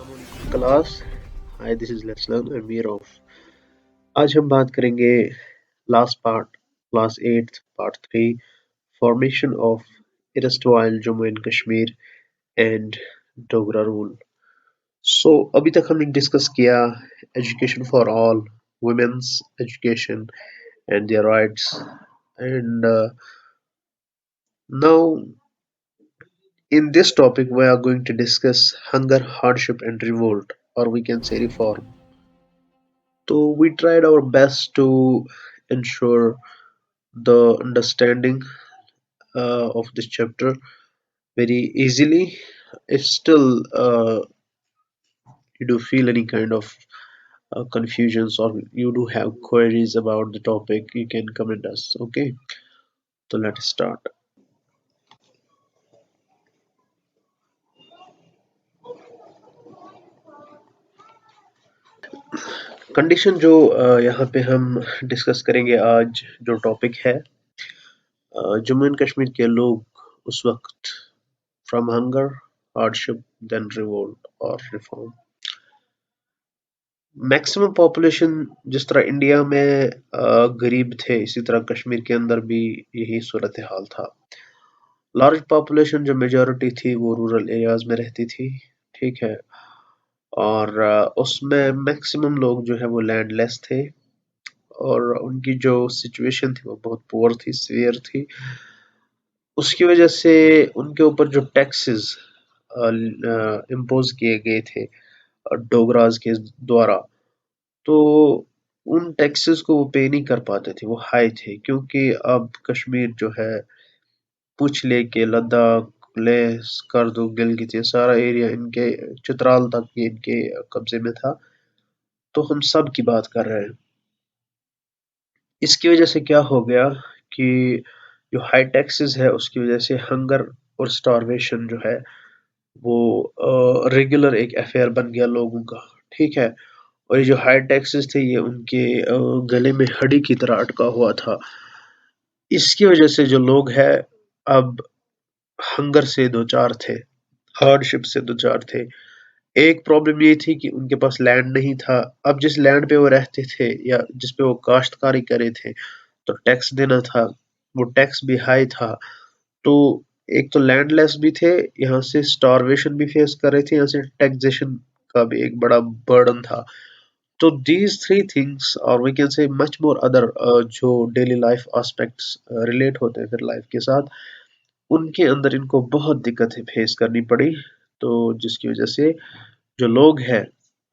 Class. Hi, this is lesson Amir of. आज हम बात करेंगे last part, class 8 part 3, formation of erstwhile Jammu and Kashmir and Dogra rule. So अभी तक हमने डिस्कस किया education for all, women's education and their rights, and now in this topic we are going to discuss hunger, hardship and revolt, or we can say reform. So we tried our best to ensure the understanding of this chapter very easily. If still you do feel any kind of confusions or you do have queries about the topic, you can comment us. Okay, so let's start. Condition जो यहाँ पे हम discuss करेंगे आज, जो topic है, Jammu and Kashmir के लोग उस वक्त from hunger, hardship, then revolt और रिफॉर्म। मैक्सिमम पॉपुलेशन जिस तरह इंडिया में गरीब थे, इसी तरह कश्मीर के अंदर भी यही सूरत हाल था। लार्ज पॉपुलेशन जो मेजॉरिटी थी वो रूरल एरियाज में रहती थी, ठीक है, और उसमें मैक्सिमम लोग जो है वो लैंडलेस थे और उनकी जो सिचुएशन थी वो बहुत पुअर थी, सीवियर थी। उसकी वजह से उनके ऊपर जो टैक्सेस इम्पोज किए गए थे डोगराज के द्वारा, तो उन टैक्सेस को वो पे नहीं कर पाते थे, वो हाई थे, क्योंकि अब कश्मीर जो है पूछ लेके लद्दाख, लेह, स्कर्दू, गिलगित, ये सारा एरिया इनके, चित्राल तक ये इनके कब्जे में था। तो हम सब की बात कर रहे हैं। इसकी वजह से क्या हो गया कि जो हाई टैक्सेस है उसकी वजह से हंगर और स्टारवेशन जो है वो रेगुलर एक अफेयर बन गया लोगों का, ठीक है। और ये जो हाई टैक्सेस थे ये उनके गले में हड्डी की तरह अटका हुआ था। इसकी वजह से जो लोग हैं अब हंगर से दो चार थे, हार्डशिप से दो चार थे। एक प्रॉब्लम ये थी कि उनके पास लैंड नहीं था। अब जिस लैंड पे वो रहते थे या जिस पे वो काश्तकारी करे थे, तो टैक्स देना था, वो टैक्स भी हाई था। तो एक तो लैंडलेस भी थे, यहाँ से स्टारवेशन भी फेस कर रहे थे, यहाँ से टैक्सेशन का भी एक बड़ा बर्डन था। तो दीज थ्री थिंग्स और we can say much more other जो डेली लाइफ एस्पेक्ट्स रिलेट होते हैं फिर लाइफ के साथ, उनके अंदर इनको बहुत दिक्कतें फेस करनी पड़ी। तो जिसकी वजह से जो लोग हैं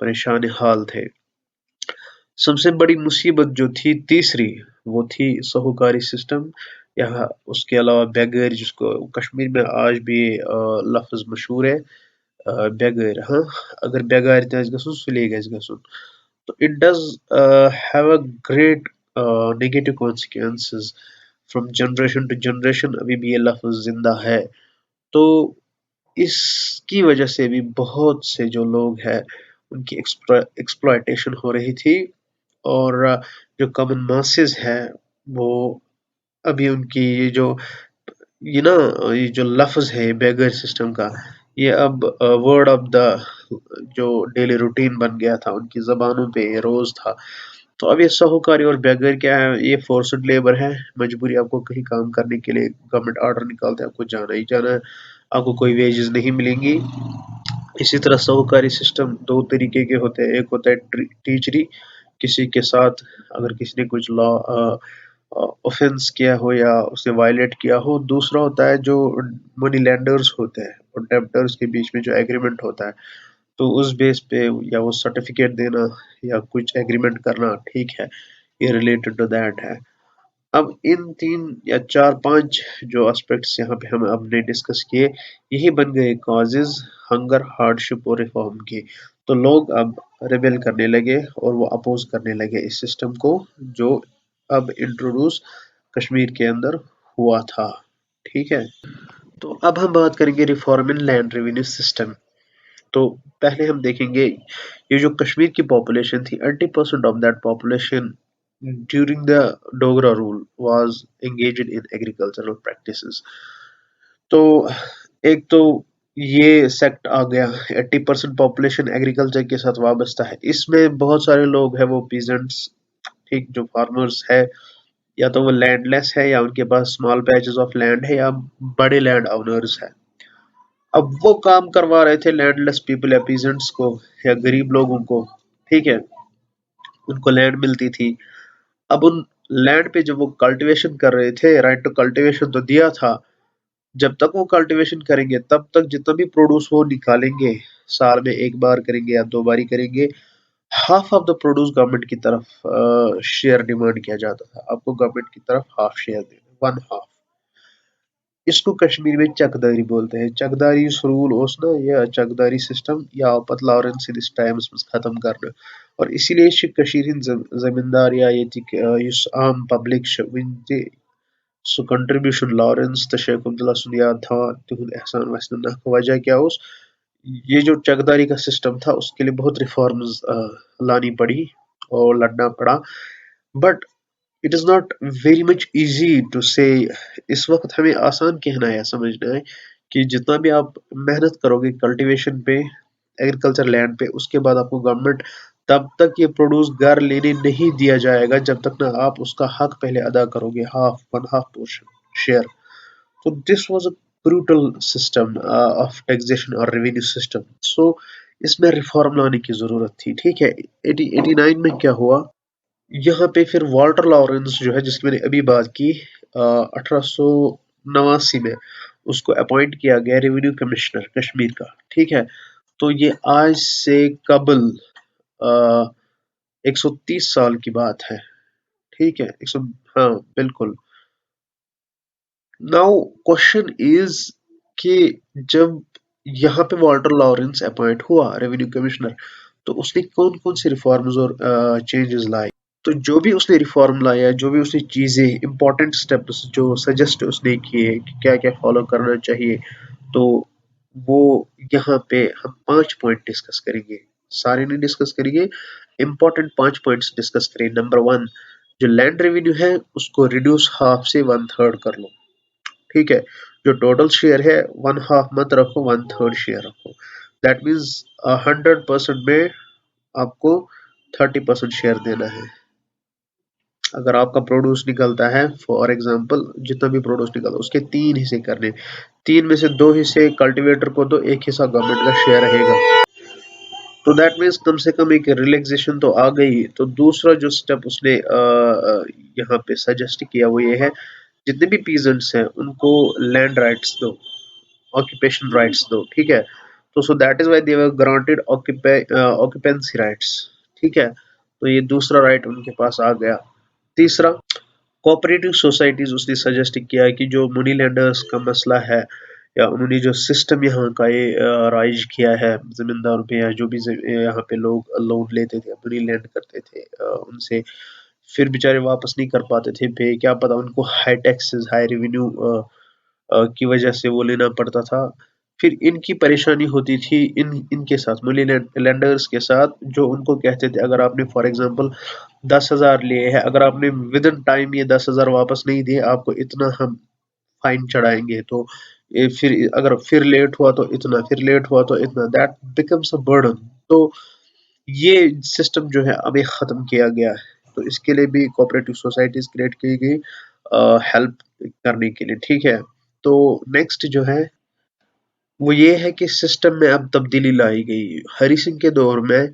परेशान हाल थे। सबसे बड़ी मुसीबत जो थी तीसरी, वो थी साहूकारी सिस्टम, या उसके अलावा बेगर, जिसको कश्मीर में आज भी लफ्ज मशहूर है, बेगर। हाँ, अगर बेगार गसन सुले गसन, तो it does have a great negative consequences from generation to generation. अभी भी ये लफ्ज जिंदा है। तो इसकी वजह से भी बहुत से जो लोग हैं उनकी एक्सप्लॉयटेशन हो रही थी, और जो कॉमन मासेस है वो अभी उनकी ये जो लफ्ज है बेगर सिस्टम का, ये अब वर्ड ऑफ द जो डेली रूटीन बन गया था, उनकी जबानों पे ये रोज था। तो अब ये साहूकारी और बेगर क्या है, ये फोर्स्ड लेबर है, मजबूरी। आपको कहीं काम करने के लिए गवर्नमेंट ऑर्डर निकालते हैं, आपको जाना ही जाना है, आपको कोई वेजेस नहीं मिलेंगी। इसी तरह साहूकारी सिस्टम दो तरीके के होते हैं। एक होता है टीचरी, किसी के साथ अगर किसी ने कुछ लॉ ऑफेंस किया हो या उसे वायलेट किया हो। दूसरा होता है जो मनी लेंडर्स होते हैं और डेब्टर्स के बीच में जो एग्रीमेंट होता है, तो उस बेस पे या वो सर्टिफिकेट देना या कुछ एग्रीमेंट करना, ठीक है, ये रिलेटेड टू दैट है। अब इन 3 या 4-5 जो एस्पेक्ट्स यहाँ पे हम हमने डिस्कस किए, यही बन गए कॉजेज हंगर, हार्डशिप और रिफॉर्म के। तो लोग अब रिबेल करने लगे और वो अपोज करने लगे इस सिस्टम को, जो अब इंट्रोड्यूस कश्मीर के अंदर हुआ था, ठीक है। तो अब हम बात करेंगे reform in land revenue system. तो पहले हम देखेंगे ये जो कश्मीर की पॉपुलेशन थी, 80% of that population during the Dogra rule was engaged in agricultural practices। तो एक तो ये सेक्ट आ गया। 80% पॉपुलेशन एग्रीकल्चर के साथ वाबस्ता है। इसमें बहुत सारे लोग हैं वो पीजेंट्स, ठीक, जो फार्मर्स है, या तो वो लैंडलेस है या उनके पास स्मॉल पैचेस ऑफ लैंड है या बड़े लैंड ओनर्स है। अब वो काम करवा रहे थे लैंडलेस पीपल या पीजेंट्स को या गरीब लोगों को, ठीक है, उनको लैंड मिलती थी। अब उन लैंड पे जब वो कल्टीवेशन कर रहे थे, राइट टू कल्टीवेशन तो दिया था, जब तक वो कल्टीवेशन करेंगे तब तक जितना भी प्रोड्यूस वो निकालेंगे, साल में एक बार करेंगे या दो बारी करेंगे, half of the produce government की तरफ शेयर डिमांड किया जाता था। आपको गवर्नमेंट की तरफ हाफ शेयर देना, वन हाफ। इसको कश्मीर में चकदारी बोलते हैं। चकदारी रूल ओस ना या चकदारी सिस्टम या पत लॉरेंस इस टाइम्स में खत्म करना। और इसीलिए कशीर जमींदार या ये आम पब्लिक सो कंट्रीब्यूशन लॉरेंस तो शेख अब्दुल्ला सुन याद था तुहद एहसान वसन वजह क्या उस, ये जो चकदारी का सिस्टम था उसके लिए बहुत रिफॉर्म्स लानी पड़ी और लड़ना पड़ा। But it is not very much easy to say. इस वक्त हमें आसान कहना है, समझना है कि जितना भी आप मेहनत करोगे कल्टीवेशन पे, एग्रीकल्चर लैंड पे, उसके बाद आपको गवर्नमेंट तब तक ये प्रोड्यूस घर लेने नहीं दिया जाएगा जब तक ना आप उसका हक पहले अदा करोगे, half, one half portion share. तो this was a brutal system of taxation और रेवेन्यू सिस्टम। सो इसमें रिफॉर्म लाने की जरूरत थी, ठीक है। 89 में क्या हुआ, यहाँ पे फिर वाल्टर लॉरेंस जो है जिसकी मैंने अभी बात की, 1889 में उसको अपॉइंट किया गया रेवेन्यू कमिश्नर कश्मीर का, ठीक है। तो ये आज से कबल 130 साल की बात है, ठीक है, 100, हाँ बिल्कुल। नाउ क्वेश्चन इज कि जब यहाँ पे वाल्टर लॉरेंस अपॉइंट हुआ रेवेन्यू कमिश्नर, तो उसने कौन कौन से रिफॉर्म्स और चेंजेस लाए। तो जो भी उसने रिफॉर्म लाया, जो भी उसने चीज़ें, इंपॉर्टेंट स्टेप्स जो सजेस्ट उसने किए कि क्या क्या फॉलो करना चाहिए, तो वो यहाँ पे हम 5 पॉइंट डिस्कस करेंगे। सारे नहीं डिस्कस करेंगे, इंपॉर्टेंट 5 पॉइंट्स डिस्कस करेंगे। नंबर 1, जो लैंड रेवेन्यू है उसको रिड्यूस हाफ से 1/3 कर लो, ठीक है। जो टोटल शेयर है 1/2 मत रखो, 1/3 शेयर रखो। दैट मीन्स 100% में आपको 30% शेयर देना है। अगर आपका प्रोड्यूस निकलता है, फॉर एग्जांपल जितना भी प्रोड्यूस निकलता है उसके 3 हिस्से करने, 3 में से 2 हिस्से कल्टीवेटर को दो, एक हिस्सा गवर्नमेंट का शेयर रहेगा। तो दैट मीन्स कम से कम एक रिलैक्सेशन तो आ गई। तो दूसरा जो स्टेप उसने यहाँ पे सजेस्ट किया वो ये है, जितने भी पीजेंट्स हैं उनको लैंड राइट्स दो, ऑक्यूपेशन राइट्स दो, ठीक है। तो so that is why they were granted occupancy rights, ठीक है। तो ये दूसरा राइट उनके पास आ गया। तीसरा, कोऑपरेटिव सोसाइटीज उसने सजेस्ट किया है कि जो मनी लेंडर्स का मसला है, या उन्होंने जो सिस्टम यहाँ का ये राइज किया है जमींदारों पे, या जो भी यहाँ पे लोग लोन लेते थे, मनी लैंड करते थे उनसे, फिर बेचारे वापस नहीं कर पाते थे पे, क्या पता उनको हाई टैक्सेस, हाई रेवेन्यू की वजह से वो लेना पड़ता था। फिर इनकी परेशानी होती थी इनके साथ, मनी लेंडर्स के साथ, जो उनको कहते थे अगर आपने फॉर एग्जांपल 10,000 लिए हैं, अगर आपने विद इन टाइम ये 10,000 वापस नहीं दिए, आपको इतना हम फाइन चढ़ाएंगे। तो ये फिर अगर फिर लेट हुआ तो इतना, फिर लेट हुआ तो इतना, दैट बिकम्स अ बर्डन। तो ये सिस्टम जो है अभी खत्म किया गया है। तो इसके लिए भी कोऑपरेटिव सोसाइटीज क्रिएट की गई हेल्प करने के लिए, ठीक है। तो नेक्स्ट जो है वो ये है कि सिस्टम में अब तब्दीली लाई गई। हरि सिंह के दौर में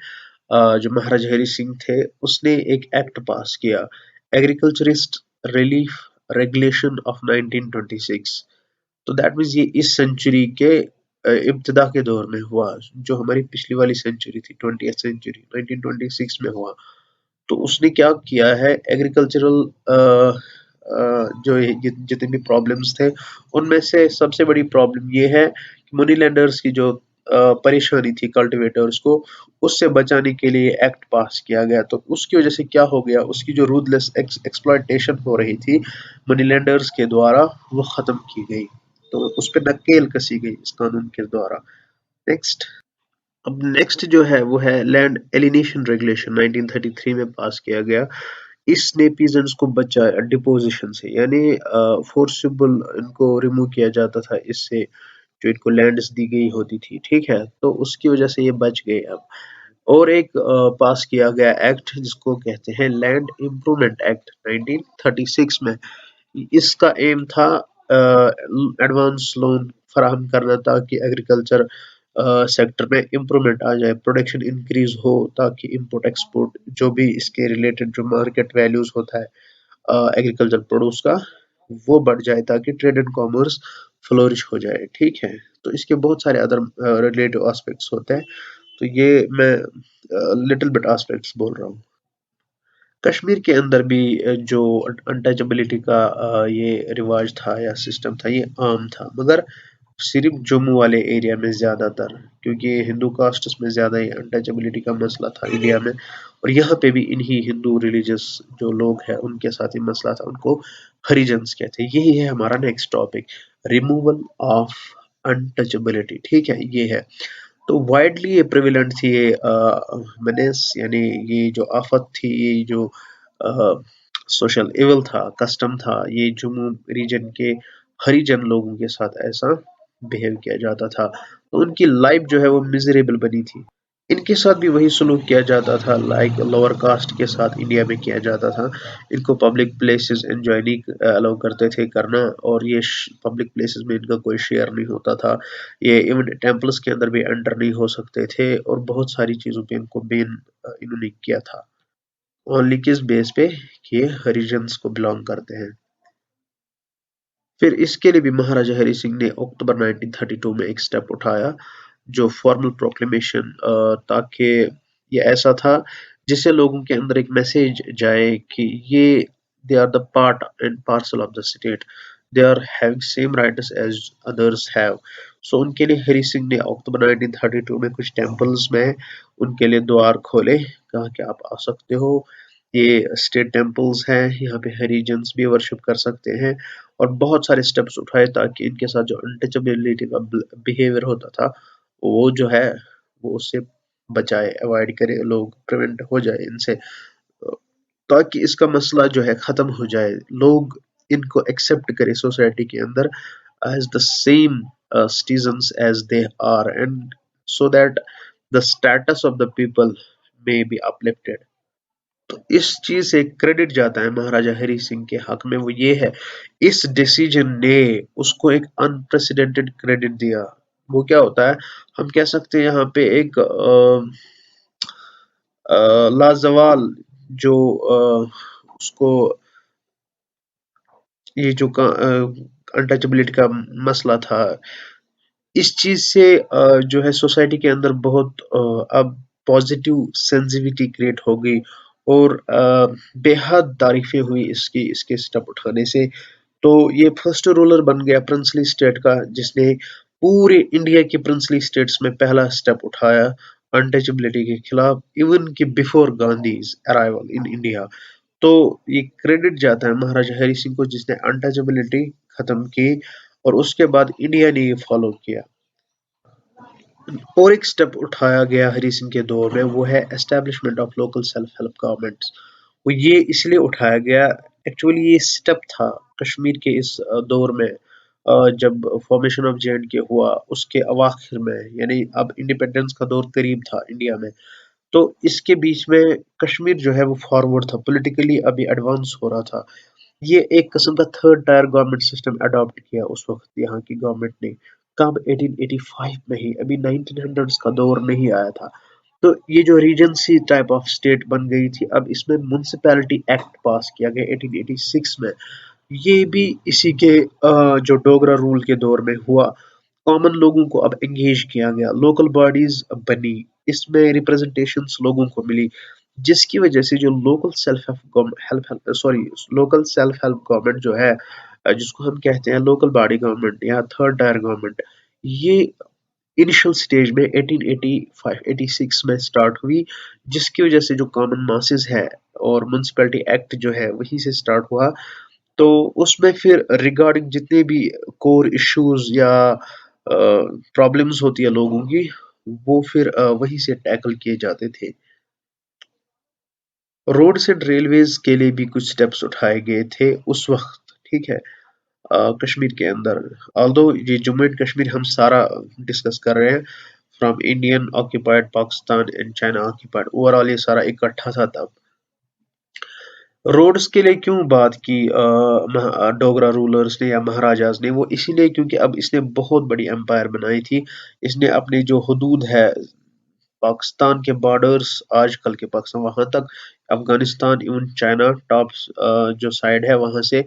जो महाराजा हरि सिंह थे उसने एक एक्ट पास किया, एग्रीकल्चरिस्ट रिलीफ रेगुलेशन ऑफ 1926। तो दैट मीन्स ये इस सेंचुरी के इब्तदा के दौर में हुआ, जो हमारी पिछली वाली सेंचुरी थी, 20th सेंचुरी, 1926 में हुआ। तो उसने क्या किया है, एग्रीकल्चरल जो जितने भी प्रॉब्लम्स थे उनमें से सबसे बड़ी प्रॉब्लम ये है कि मनी लेंडर्स की जो परेशानी थी कल्टीवेटर्स को, उससे बचाने के लिए एक्ट पास किया गया। तो उसकी वजह से क्या हो गया, उसकी जो रूथलेस एक्सप्लॉयटेशन हो रही थी मनी लेंडर्स के द्वारा, वो खत्म की गई। तो उस पर नकेल कसी गई इस कानून के द्वारा। नेक्स्ट, अब नेक्स्ट जो है वो है लैंड एलिनेशन रेगुलेशन, 1933 में पास किया गया। इसने पीजेंट्स को बचाया डिपोजिशन से, यानी फोर्सिबल इनको रिमूव किया जाता था इससे, जो इनको लैंड्स दी गई होती थी, ठीक है, तो उसकी वजह से ये बच गए अब। और एक पास किया गया एक्ट जिसको कहते हैं लैंड इम्प्रूवमेंट एक्ट 1936 में। इसका एम था एडवांस लोन फराहम करना ताकि एग्रीकल्चर सेक्टर में इम्प्रूवमेंट आ जाए, प्रोडक्शन इंक्रीज हो, ताकि इंपोर्ट एक्सपोर्ट जो भी इसके रिलेटेड जो मार्केट वैल्यूज होता है एग्रीकल्चर प्रोड्यूस का, वो बढ़ जाए ताकि ट्रेड एंड कॉमर्स फ्लोरिश हो जाए, ठीक है। तो इसके बहुत सारे अदर रिलेटिव एस्पेक्ट्स होते हैं, तो ये मैं लिटिल बिट एस्पेक्ट्स बोल रहा हूँ। कश्मीर के अंदर भी जो अनटचेबिलिटी का ये रिवाज था या सिस्टम था, ये आम था, मगर सिर्फ जम्मू वाले एरिया में ज्यादातर, क्योंकि हिंदू कास्ट्स में ज्यादा ही अनटचेबिलिटी का मसला था इंडिया में, और यहाँ पे भी इन्हीं हिंदू रिलीजियस जो लोग हैं उनके साथ ही मसला था, उनको हरिजन्स कहते हैं। यही है हमारा next topic, removal of untouchability, ठीक है, ये है। तो वाइडली ये प्रेविलेंट थी ये menace, यानी ये जो आफत थी, ये जो सोशल इवल था, कस्टम था, ये जम्मू रीजन के हरिजन लोगों के साथ ऐसा बिहेव किया जाता था, तो उनकी लाइफ जो है वो मिजरेबल बनी थी। इनके साथ भी वही सलूक किया जाता था लाइक लोअर कास्ट के साथ इंडिया में किया जाता था। इनको पब्लिक प्लेसेस एंजॉय नहीं अलाउ करते थे करना, और ये पब्लिक प्लेसेस में इनका कोई शेयर नहीं होता था। ये इवन टेम्पल्स के अंदर भी एंटर नहीं हो सकते थे, और बहुत सारी चीजों पे इनको बैन इन्होंने किया था, ओनली किस बेस पे कि ये हरिजन्स को बिलोंग करते हैं। फिर इसके लिए भी महाराजा हरि सिंह ने अक्टूबर 1932 में एक स्टेप उठाया, जो फॉर्मल प्रोक्लेमेशन, ताकि ये ऐसा था जिससे लोगों के अंदर एक मैसेज जाए कि ये they are the part and parcel of the state, they are having same rights as others have. So उनके लिए हरि सिंह ने अक्टूबर 1932 में कुछ टेम्पल्स में उनके लिए द्वार खोले, कहा कि आप आ सकते हो, ये स्टेट टेम्पल्स हैं, यहाँ पे हरिजन्स भी वर्शिप कर सकते हैं, और बहुत सारे स्टेप्स उठाए ताकि इनके साथ जो अनटचेबिलिटी का बिहेवियर होता था वो जो है वो उससे बचाए, अवॉइड करे, लोग प्रिवेंट हो जाए इनसे, ताकि इसका मसला जो है खत्म हो जाए, लोग इनको एक्सेप्ट करे सोसाइटी के अंदर as the same citizens as they are, and so that the status of the people may be uplifted। तो इस चीज से क्रेडिट जाता है महाराजा हरि सिंह के हक में, वो ये है, इस डिसीजन ने उसको एक अनप्रेसिडेंटेड क्रेडिट दिया। वो क्या होता है, हम कह सकते हैं यहाँ पे एक लाजवाल जो उसको ये जो अनटचेबिलिटी का मसला था, इस चीज से जो है सोसाइटी के अंदर बहुत अब पॉजिटिव सेंसिटिविटी क्रिएट हो गई, और बेहद तारीफें हुई इसकी, इसके स्टेप उठाने से। तो ये फर्स्ट रूलर बन गया प्रिंसली स्टेट का जिसने पूरे इंडिया के प्रिंसली स्टेट्स में पहला स्टेप उठाया अनटचेबिलिटी के खिलाफ, इवन कि before Gandhi's arrival in India. तो ये क्रेडिट जाता है महाराजा हरि सिंह को जिसने अनटचेबिलिटी खत्म की, और उसके बाद इंडिया ने ये फॉलो किया। और एक स्टेप उठाया गया हरि सिंह के दौर में, वो है establishment of local self help governments. वो ये इसलिए उठाया गया, एक्चुअली ये स्टेप था कश्मीर के इस दौर में, जब फॉर्मेशन ऑफ जे.एंड.के हुआ उसके अवाखिर में, यानी अब इंडिपेंडेंस का दौर करीब था इंडिया में, तो इसके बीच में कश्मीर जो है वो फॉरवर्ड था पॉलिटिकली, अभी एडवांस हो रहा था। ये एक किस्म का third tier government system adopt किया उस वक्त यहाँ की गवर्नमेंट ने, कब 1885 में ही, अभी 1900s का दौर नहीं आया था। तो ये जो रीजेंसी टाइप ऑफ स्टेट बन गई थी, अब इसमें म्युनिसिपैलिटी एक्ट पास किया गया 1886 में। ये भी इसी के जो डोगरा रूल के दौर में हुआ, कॉमन लोगों को अब एंगेज किया गया, लोकल बॉडीज बनी, इसमें रिप्रेजेंटेशंस लोगों को मिली, जिसकी वजह से जो लोकल सेल्फ हेल्प गवर्नमेंट जो है, जिसको हम कहते हैं लोकल बॉडी गवर्नमेंट या थर्ड टायर गवर्नमेंट, ये इनिशियल स्टेज में 1885-86 में स्टार्ट हुई, जिसकी वजह से जो कॉमन मासेस है और म्युनिसिपैलिटी एक्ट जो है वहीं से स्टार्ट हुआ। तो उसमें फिर रिगार्डिंग जितने भी कोर इश्यूज या प्रॉब्लम्स होती है लोगों की, वो फिर वहीं से टैकल किए जाते थे। रोड्स एंड रेलवेज के लिए भी कुछ स्टेप्स उठाए गए थे उस वक्त, ठीक है। कश्मीर के अंदर। ऑल्दो ये जम्मू एंड कश्मीर हम सारा डिस्कस कर रहे हैं, from Indian occupied Pakistan and China occupied, overall ये सारा इकट्ठा था तब। रोड्स के लिए क्यों बात की डोगरा रूलर्स ने या महाराजाज ने, वो इसीलिए क्योंकि अब इसने बहुत बड़ी एम्पायर बनाई थी। इसने अपनी जो हदूद है, पाकिस्तान के बॉर्डर्स, आजकल के पाकिस्तान वहां तक, अफगानिस्तान, इवन चाइना टॉप जो साइड है वहां से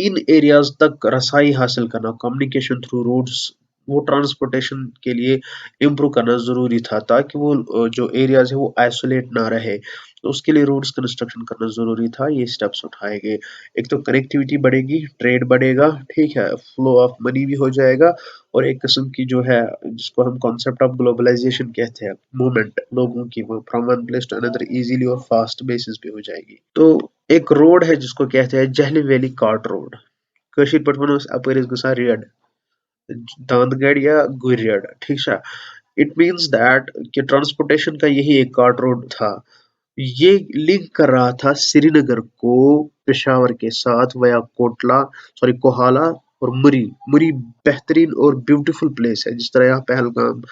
इन एरियाज तक रसाई हासिल करना, कम्युनिकेशन थ्रू रोड्स, वो ट्रांसपोर्टेशन के लिए इम्प्रूव करना ज़रूरी था, ताकि वो जो एरियाज है वो आइसोलेट ना रहे। तो उसके लिए रोड्स कंस्ट्रक्शन करना ज़रूरी था, ये स्टेप्स उठाए गए। एक तो कनेक्टिविटी बढ़ेगी, ट्रेड बढ़ेगा, ठीक है, फ्लो ऑफ मनी भी हो जाएगा, और एक किस्म की जो है जिसको हम कॉन्सेप्ट ऑफ ग्लोबलाइजेशन कहते हैं, मूवमेंट लोगों की, वो from one place to another easily और फास्ट बेसिस पे हो जाएगी। तो एक रोड है जिसको कहते हैं Jhelum valley cart road, Kashir पट वनो अपर गसा रेड दांदगढ़ या गुरियड, ठीक है। इट मीन्स दैट कि ट्रांसपोर्टेशन का यही एक कार्ट रोड था। ये लिंक कर रहा था श्रीनगर को पेशावर के साथ वया कोटला, सॉरी कोहाला और मुरी। मुरी बेहतरीन और ब्यूटीफुल प्लेस है, जिस तरह यहाँ पहलगाम,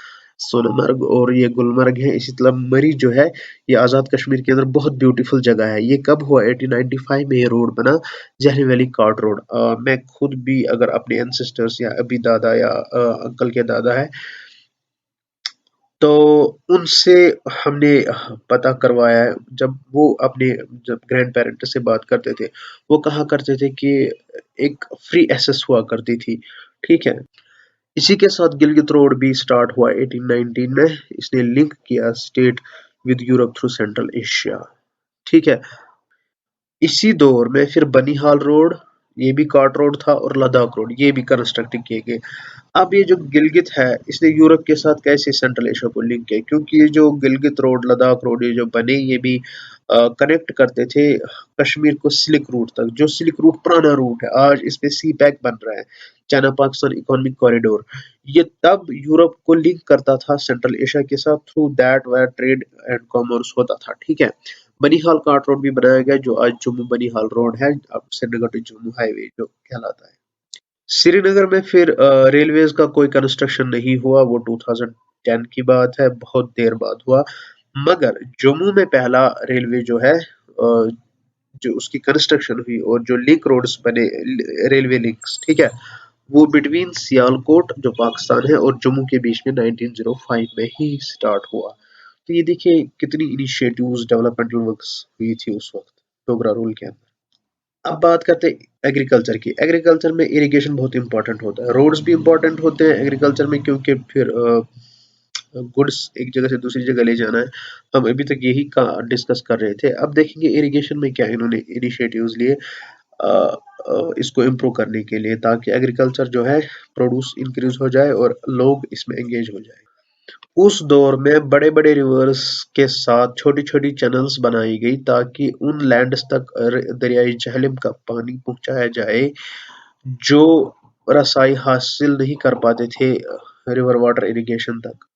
सोनमर्ग और ये गुलमर्ग है, इसी तरह मरी जो है ये आज़ाद कश्मीर के अंदर बहुत ब्यूटीफुल जगह है। ये कब हुआ? 1895 में ये रोड बना, जहरी वैली कार्ट रोड। मैं खुद भी अगर अपने एंसेस्टर्स या अभी दादा या अंकल के दादा है, तो उनसे हमने पता करवाया है, जब वो अपने जब ग्रैंड पेरेंट से बात करते थे, वो कहा करते थे कि एक फ्री एसेस हुआ करती थी, ठीक है। इसी के साथ गिलगित रोड भी स्टार्ट हुआ 1819 में। इसने लिंक किया state with Europe through central Asia, ठीक है। इसी दौर में फिर बनिहाल रोड, ये भी कार्ट रोड था, और लद्दाख रोड, ये भी कंस्ट्रक्ट किए गए। अब ये जो गिलगित है, इसने यूरोप के साथ कैसे सेंट्रल एशिया को लिंक किया, क्योंकि ये जो गिलगित रोड, लद्दाख रोड, ये जो बने, ये भी कनेक्ट करते थे कश्मीर को सिल्क रूट तक, जो सिल्क रूट पुराना रूट है, आज इस पे सी पैक बन रहा है, चाइना पाकिस्तान इकोनॉमिक कॉरिडोर। ये तब यूरोप को लिंक करता था सेंट्रल एशिया के साथ, through that wire trade and commerce होता था, ठीक है। बनिहाल कार्ट रोड भी बनाया गया, जो आज जम्मू बनिहाल रोड है, अब श्रीनगर टू जम्मू हाईवे जो कहलाता है। श्रीनगर में फिर रेलवेज का कोई कंस्ट्रक्शन नहीं हुआ, वो 2010 की बात है, बहुत देर बाद हुआ। मगर जम्मू में पहला रेलवे जो है, जो उसकी कंस्ट्रक्शन हुई और जो लिंक रोड्स बने, रेलवे लिंक्स, ठीक है, वो बिटवीन सियालकोट जो पाकिस्तान है और जम्मू के बीच में 1905 में ही स्टार्ट हुआ। तो ये देखिए कितनी इनिशिएटिव्स, डेवलपमेंटल वर्क्स हुई थी उस वक्त डोगरा रूल के अंदर। अब बात करते हैं एग्रीकल्चर की। एग्रीकल्चर में इरिगेशन बहुत इंपॉर्टेंट होता है, रोड्स भी इंपॉर्टेंट होते हैं एग्रीकल्चर में, क्योंकि फिर गुड्स एक जगह से दूसरी जगह ले जाना है। हम अभी तक यही का डिस्कस कर रहे थे। अब देखेंगे इरिगेशन में क्या इन्होंने इनिशिएटिव्स लिए इसको इम्प्रूव करने के लिए, ताकि एग्रीकल्चर जो है प्रोड्यूस इंक्रीज हो जाए और लोग इसमें एंगेज हो जाए। उस दौर में बड़े-बड़े रिवर्स के साथ छोटी-छोटी चैनल्स बनाई गई, ताकि उन लैंड्स तक दरियाई झेलम का पानी पहुंचाया जाए जो रसाई हासिल नहीं कर पाते थे रिवर वाटर इरिगेशन तक।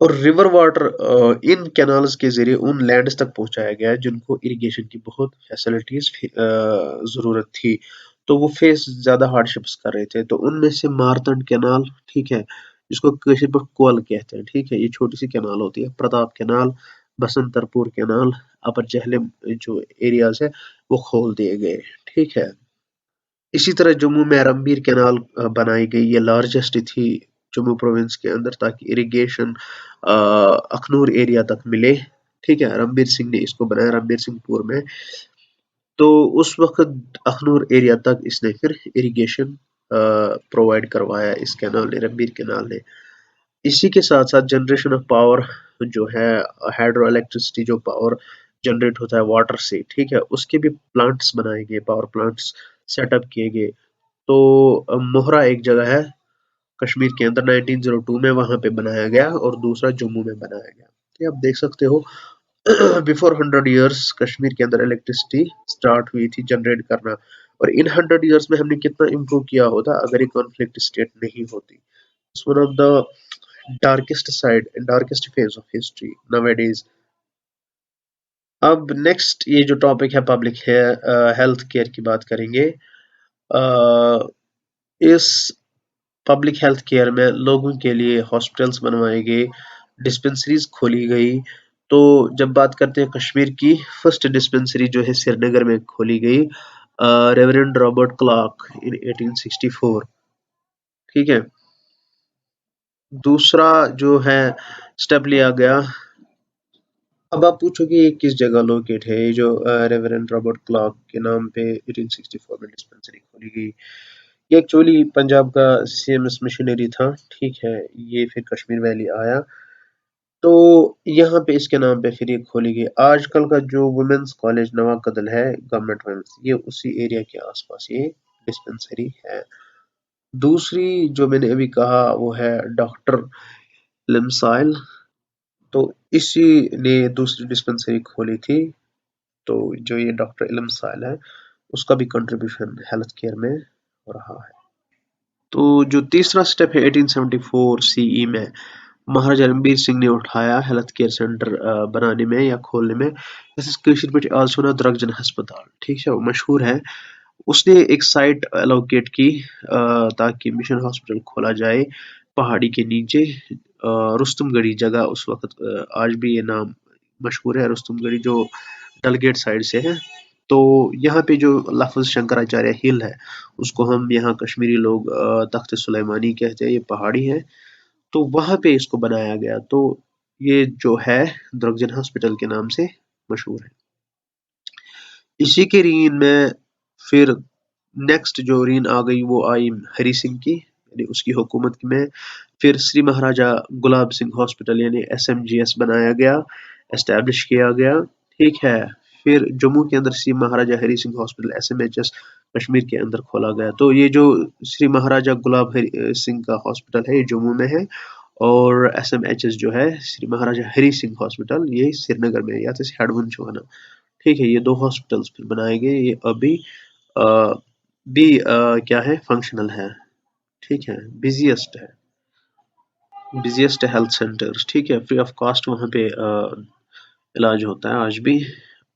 और रिवर वाटर इन कैनाल्स के जरिए उन लैंड्स तक पहुंचाया गया जिनको इरिगेशन की बहुत फैसिलिटीज जरूरत थी, तो वो फेस ज्यादा हार्डशिप्स कर रहे थे। तो उनमें से मारतंड कैनाल, ठीक है, जिसको कश्मीर पर कोल कहते हैं, ठीक है, ये छोटी सी कैनाल होती है, प्रताप कैनाल, बसंतरपुर कैनाल, अपर जहलम जो एरियाज है वो खोल दिए गए, ठीक है। इसी तरह जम्मू में रणबीर कैनाल बनाई गई, ये लार्जेस्ट थी जम्मू प्रोविंस के अंदर, ताकि इरिगेशन अखनूर एरिया तक मिले, ठीक है। रणबीर सिंह ने इसको बनाया, रणबीर सिंहपुर में। तो उस वक्त अखनूर एरिया तक इसने फिर इरिगेशन प्रोवाइड करवाया, इस कैनाल ने, रणबीर कैनाल ने। इसी के साथ साथ जनरेशन ऑफ पावर जो है, हाइड्रो इलेक्ट्रिसिटी जो पावर जनरेट होता है वाटर से, ठीक है, उसके भी प्लांट्स बनाए गए, पावर प्लांट्स सेटअप किए गए। तो मोहरा एक जगह है कश्मीर के अंदर, 1902 में वहां पे बनाया गया, और दूसरा जम्मू में बनाया गया। तो आप देख सकते हो बिफोर 100 इयर्स कश्मीर के अंदर इलेक्ट्रिसिटी स्टार्ट हुई थी जनरेट करना, और इन 100 इयर्स में हमने कितना इम्प्रूव किया होता अगर ये कॉन्फ्लिक्ट स्टेट नहीं होती। One of the darkest side and darkest phase of history nowadays. अब नेक्स्ट ये जो टॉपिक है पब्लिक हेल्थ केयर की बात करेंगे। इस पब्लिक हेल्थ केयर में लोगों के लिए हॉस्पिटल्स बनवाए गए, डिस्पेंसरीज खोली गई। तो जब बात करते हैं कश्मीर की, फर्स्ट डिस्पेंसरी जो है श्रीनगर में खोली गई, रेवरेंड रॉबर्ट क्लार्क इन 1864। ठीक है। दूसरा जो है स्टेप लिया गया। अब आप पूछोगे ये किस जगह लोकेट है, ये जो रेवरेंड रॉबर्ट क्लार्क के नाम पे 1864 में डिस्पेंसरी खोली गई। ये एक्चुअली पंजाब का सीएमएस मिशनरी था। ठीक है। ये फिर कश्मीर वैली आया, तो यहाँ पे इसके नाम पे फिर ये खोली गई। आजकल का जो वुमेन्स कॉलेज नवा कदल है, गवर्नमेंट वुमेन्स, ये उसी एरिया के आसपास ये डिस्पेंसरी है। दूसरी जो मैंने अभी कहा वो है डॉक्टर लिमसाइल, तो इसी ने दूसरी डिस्पेंसरी खोली थी। तो जो ये डॉक्टर इलम साइल है, उसका भी कंट्रीब्यूशन हेल्थ केयर में हो रहा है। तो जो तीसरा स्टेप है 1874 सीई में महाराजा रणबीर सिंह ने उठाया हेल्थ केयर सेंटर बनाने में या खोलने में। कशीर पे आल्सो ना द्रगजन अस्पताल, ठीक है, वो मशहूर है। उसने एक साइट एलोकेट की ताकि मिशन हॉस्पिटल खोला जाए पहाड़ी के नीचे। रुस्तमगढ़ी जगह उस वक्त, आज भी ये नाम मशहूर है, रुस्तमगढ़ी, जो डलगेट साइड से है। तो यहाँ पे जो लफ्ज़ शंकराचार्य हिल है, उसको हम यहाँ कश्मीरी लोग तख्त सुलेमानी कहते हैं, ये पहाड़ी है। तो वहाँ पे इसको बनाया गया। तो ये जो है द्रगजन हॉस्पिटल के नाम से मशहूर है। इसी के रीन में फिर नेक्स्ट जो रीन आ गई वो आई हरी सिंह की, यानी उसकी हुकूमत में फिर श्री महाराजा गुलाब सिंह हॉस्पिटल यानी एसएमजीएस बनाया गया, एस्टेब्लिश किया गया। ठीक है। फिर जम्मू के अंदर श्री महाराजा हरी सिंह हॉस्पिटल एसएमएचएस कश्मीर के अंदर खोला गया। तो ये जो श्री महाराजा गुलाब सिंह का हॉस्पिटल है ये जम्मू में है, और एसएमएचएस जो है श्री महाराजा हरी सिंह हॉस्पिटल ये श्रीनगर में है, या तो हेडवन चौहाना। ठीक है। ये दो हॉस्पिटल्स फिर बनाए गए, ये अभी अ, क्या है, फंक्शनल है। ठीक है। बिजिएस्ट हेल्थ सेंटर्स, ठीक है, फ्री ऑफ कॉस्ट वहाँ पे इलाज होता है आज भी।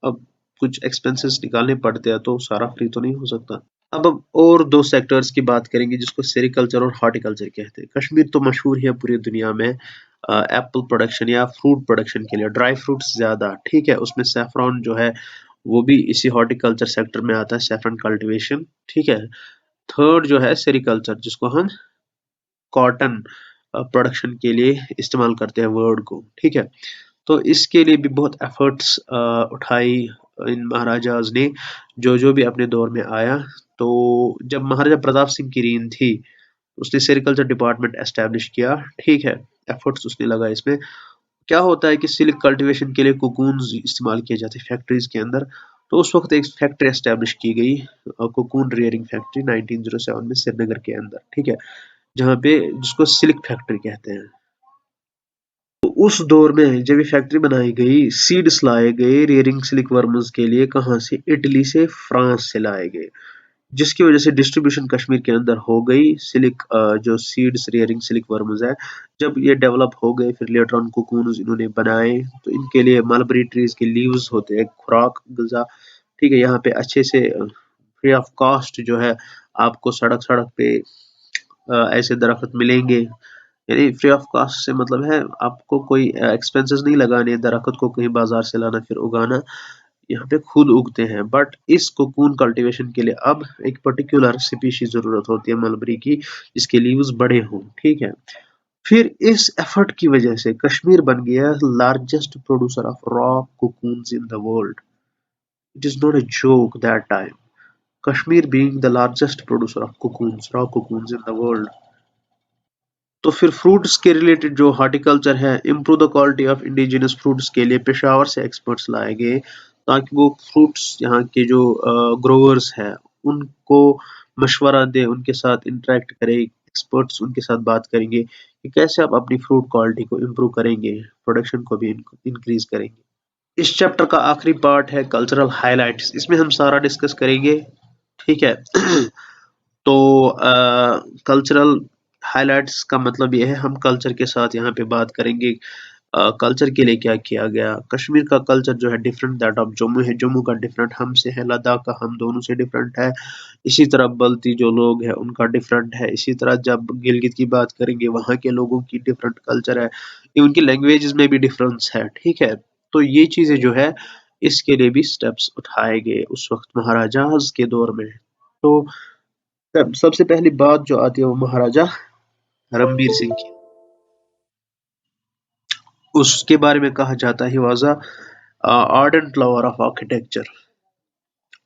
अब कुछ एक्सपेंसेस निकालने पड़ते हैं, तो सारा फ्री तो नहीं हो सकता। अब और दो सेक्टर्स की बात करेंगे जिसको सेरिकल्चर और हॉर्टिकल्चर कहते हैं। कश्मीर तो मशहूर है पूरी दुनिया में एप्पल प्रोडक्शन या फ्रूट प्रोडक्शन के लिए, ड्राई फ्रूट्स ज्यादा। ठीक है। उसमें सैफरॉन जो है वो भी इसी हॉर्टिकल्चर सेक्टर में आता है, सैफरन कल्टीवेशन। ठीक है। थर्ड जो है सेरिकल्चर, जिसको हम कॉटन प्रोडक्शन के लिए इस्तेमाल करते हैं वर्ड को। ठीक है। तो इसके लिए भी बहुत एफर्ट्स उठाई इन महाराजाज ने, जो जो भी अपने दौर में आया। तो जब महाराजा प्रताप सिंह की रीन थी, उसने सेरिकल्चर डिपार्टमेंट एस्टेब्लिश किया। ठीक है। एफर्ट्स उसने लगा इसमें। क्या होता है कि सिल्क कल्टीवेशन के लिए कोकून्स इस्तेमाल किए जाते हैं फैक्ट्रीज के अंदर। तो उस वक्त एक फैक्ट्री एस्टेब्लिश की गई, कोकून रियरिंग फैक्ट्री 1907 में श्रीनगर के अंदर। ठीक है। जहाँ पे, जिसको सिल्क फैक्ट्री कहते हैं। तो उस दौर में जब ये फैक्ट्री बनाई गई, सीड्स लाए गए रियरिंग सिल्क वर्म्स के लिए, कहाँ से, इटली से, फ्रांस से लाए गए, जिसकी वजह से डिस्ट्रीब्यूशन कश्मीर के अंदर हो गई। सिल्क जो सीड्स रियरिंग सिल्क वर्म्स है, जब ये डेवलप हो गए, फिर लेटर ऑन कोकून्स इन्होंने बनाए। तो इनके लिए मलबरी ट्रीज के लीव्स होते हैं, खुराक गजा। ठीक है। यहाँ पे अच्छे से फ्री ऑफ कॉस्ट जो है आपको सड़क सड़क पे ऐसे दरख्त मिलेंगे। यानी फ्री ऑफ कॉस्ट से मतलब है आपको कोई एक्सपेंसेस नहीं लगाने, दरख्त को कहीं बाजार से लाना फिर उगाना, यहाँ पे खुद उगते हैं। बट इस कोकून कल्टीवेशन के लिए अब एक पर्टिकुलर स्पीशीज जरूरत होती है मलबरी की, जिसके लीव्स बड़े हों। ठीक है। फिर इस एफर्ट की वजह से कश्मीर बन गया largest producer of raw cocoons in the world. It is not a joke that time. Kashmir being the largest producer of cocoons, raw cocoons in the world. तो फिर फ्रूट्स के रिलेटेड जो हॉर्टिकल्चर है, improve the quality of indigenous fruits के लिए पेशावर से experts लाए गए, ताकि वो फ्रूट्स यहाँ के जो ग्रोवर्स हैं उनको मशवरा दें, उनके साथ इंटरेक्ट करें। एक्सपर्ट्स उनके साथ बात करेंगे कि कैसे आप अपनी फ्रूट क्वालिटी को इम्प्रूव करेंगे, प्रोडक्शन को भी इंक्रीज करेंगे। इस चैप्टर का आखिरी पार्ट है कल्चरल हाइलाइट्स, इसमें हम सारा डिस्कस करेंगे। ठीक है। तो कल्चरल हाइलाइट्स का मतलब ये है, हम कल्चर के साथ यहाँ पे बात करेंगे कल्चर के लिए क्या किया गया। कश्मीर का कल्चर जो है डिफरेंट दैट ऑफ जम्मू है, जम्मू का डिफरेंट हमसे है, लद्दाख का हम दोनों से डिफरेंट है। इसी तरह बल्ती जो लोग हैं उनका डिफरेंट है। इसी तरह जब गिलगित की बात करेंगे वहाँ के लोगों की डिफरेंट कल्चर है, उनकी लैंग्वेजेस में भी डिफरेंस है, ठीक है। तो ये चीजें जो है इसके लिए भी स्टेप्स उठाए गए उस वक्त महाराजाज के दौर में। तो सबसे पहली बात जो आती है वो महाराजा रणबीर सिंह की। उसके बारे में कहा जाता है was a ardent lover of architecture.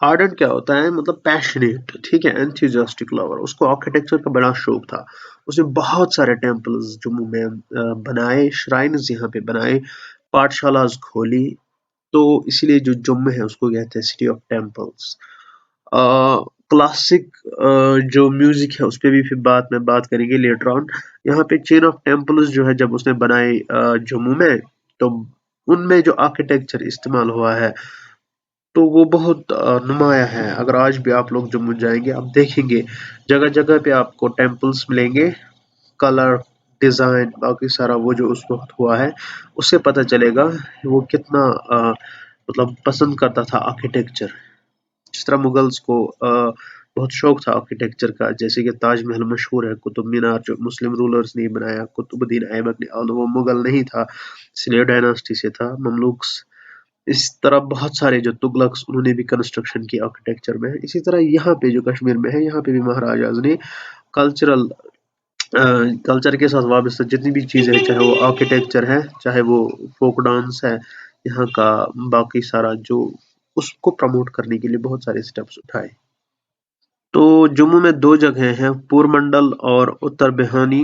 Ardent क्या होता है, मतलब पैशनेट, ठीक है, एंथुसियास्टिक लवर। उसको आर्किटेक्चर का बड़ा शौक था। उसने बहुत सारे टेम्पल्स जम्मू में बनाए, श्राइन्स यहाँ पे बनाए, पाठशालाज खोली। तो इसीलिए जो जम्मू है उसको कहते हैं सिटी ऑफ टेम्पल्स। क्लासिक जो म्यूजिक है उस पर भी फिर बात करेंगे लेटर ऑन। यहाँ पे चेन ऑफ टेम्पल्स जो है जब उसने बनाए जम्मू में, तो उनमें जो आर्किटेक्चर इस्तेमाल हुआ है तो वो बहुत नुमाया है। अगर आज भी आप लोग जम्मू जाएंगे आप देखेंगे जगह जगह पे आपको टेम्पल्स मिलेंगे, कलर, डिजाइन, बाकी सारा वो जो उस वक्त हुआ है उससे पता चलेगा वो कितना मतलब पसंद करता था आर्किटेक्चर। जिस तरह मुगल्स को बहुत शौक था आर्किटेक्चर का, जैसे कि ताजमहल मशहूर है, कुतुब मीनार जो मुस्लिम रूलर्स ने बनाया, कुतुबुद्दीन ऐबक ने, although वो मुगल नहीं था, इसलिए डायनास्टी से था, ममलूक्स। इस तरह बहुत सारे जो तुगलक्स उन्होंने भी कंस्ट्रक्शन की आर्किटेक्चर में। इसी तरह यहाँ पे जो कश्मीर में है यहाँ पे भी महाराजाज ने कल्चरल कल्चर के साथ वाबस्ता जितनी भी चीज़ें हैं, चाहे वो आर्किटेक्चर है, चाहे वो फोक डांस है यहाँ का, बाकी सारा जो उसको प्रमोट करने के लिए बहुत सारे स्टेप्स उठाए। तो जम्मू में दो जगह हैं, पूरमंडल और उत्तर बिहानी,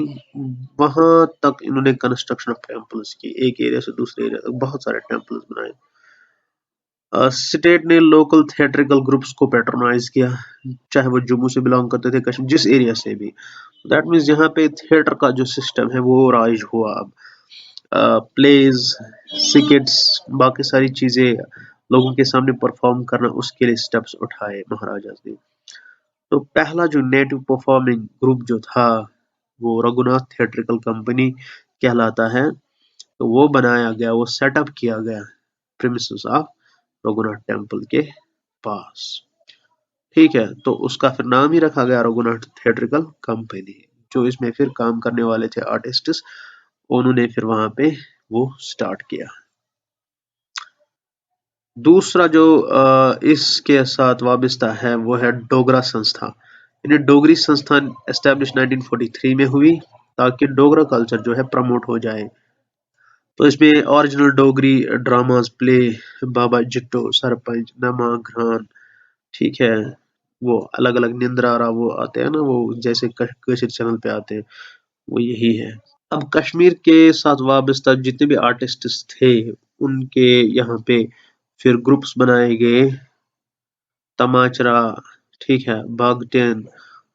वहां तक इन्होंने कंस्ट्रक्शन ऑफ टेम्पल्स की, एक एरिया से दूसरे एरिया तक बहुत सारे टेम्पल्स बनाए। स्टेट ने लोकल थिएट्रिकल ग्रुप्स को पैट्रोनाइज किया, चाहे वो जम्मू से बिलोंग करते थे, कश्मीर जिस एरिया से भी। दैट मीन्स यहाँ पे थिएटर का जो सिस्टम है वो राइज हुआ अब। प्लेज, सिकेट्स, बाकी सारी चीजें लोगों के सामने परफॉर्म करना, उसके लिए स्टेप्स उठाए महाराजा ने। तो पहला जो नेटिव परफॉर्मिंग ग्रुप जो था वो रघुनाथ थिएट्रिकल कंपनी कहलाता है। तो वो बनाया गया, वो सेटअप किया गया प्रीमिसेस ऑफ रघुनाथ टेम्पल के पास, ठीक है। तो उसका फिर नाम ही रखा गया रघुनाथ थिएट्रिकल कंपनी। जो इसमें फिर काम करने वाले थे आर्टिस्ट्स, उन्होंने फिर वहां पे वो स्टार्ट किया। दूसरा जो इसके साथ वाबस्ता है वो है डोगरा संस्था। इन्हें डोगरी संस्थान एस्टेब्लिश 1943 में हुई ताकि डोगरा कल्चर जो है प्रमोट हो जाए। तो इसमें ओरिजिनल डोगरी ड्रामास प्ले, बाबा जिट्टो, सरपंच, नमा घरान, ठीक है, वो अलग अलग निंद्रारा वो आते हैं ना, वो जैसे कशिर चैनल पे आते हैं, वो यही है। अब कश्मीर के साथ वाबस्ता जितने भी आर्टिस्ट थे उनके यहाँ पे फिर ग्रुप्स बनाए गए, तमाचरा, ठीक है, बागटेन,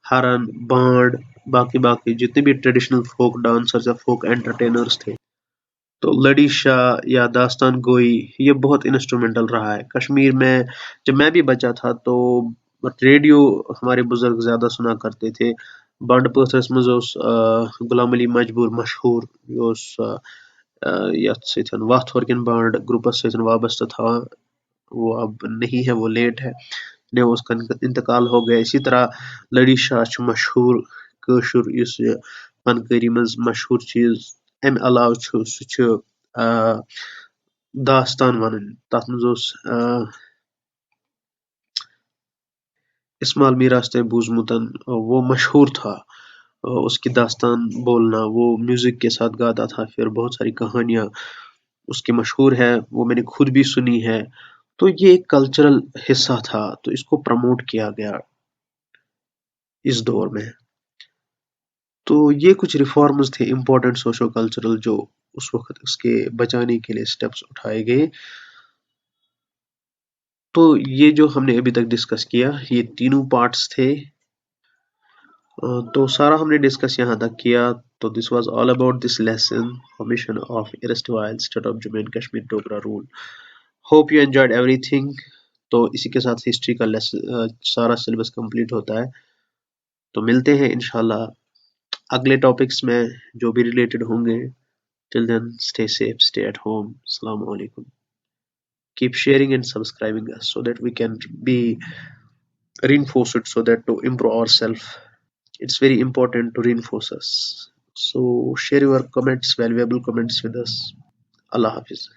हरन, बांड, बाकी बाकी जितने भी ट्रेडिशनल फोक डांसर्स या फोक एंटरटेनर्स थे। तो लड़ीशा या दास्तान गोई ये बहुत इंस्ट्रूमेंटल रहा है कश्मीर में। जब मैं भी बचा था तो रेडियो हमारे बुजुर्ग ज्यादा सुना करते थे। बंड पथरस मज गुलाम अली मजबूर मशहूर यथ सतन वथ वर्कन बंड ग्रुपस सतन वाबस्ता था। वो अब नहीं है, वो लेट है ने उसका इंतकाल हो गया। इसी तरह लड़ी शाह मशहूर कशुर इस फनकारी मज मशहूर चीज। अम अलाव दास्तान वन तथ मज इस्माइल मीराज ते बूजमुतन, वो मशहूर था। उसकी दास्तान बोलना, वो म्यूजिक के साथ गाता था, फिर बहुत सारी कहानियां उसकी मशहूर है, वो मैंने खुद भी सुनी है। तो ये एक कल्चरल हिस्सा था, तो इसको प्रमोट किया गया इस दौर में। तो ये कुछ रिफॉर्म्स थे इम्पोर्टेंट सोशो कल्चरल जो उस वक्त इसके बचाने के लिए स्टेप्स उठाए गए। तो ये जो हमने अभी तक डिस्कस किया ये तीनों पार्ट्स थे। तो सारा हमने डिस्कस यहाँ तक किया। तो this was all about this lesson formation of erstwhile state of Jammu and Kashmir Dogra rule. Hope you enjoyed everything. तो इसी के साथ हिस्ट्री का सारा सिलेबस कंप्लीट होता है। तो मिलते हैं इंशाल्लाह अगले टॉपिक्स में जो भी रिलेटेड होंगे। Till then, stay safe, stay at home. Assalamu alaikum. Keep sharing and subscribing us so that we can be reinforced so that to improve ourselves. It's very important to reinforce us. So share your comments, valuable comments with us. Allah Hafiz.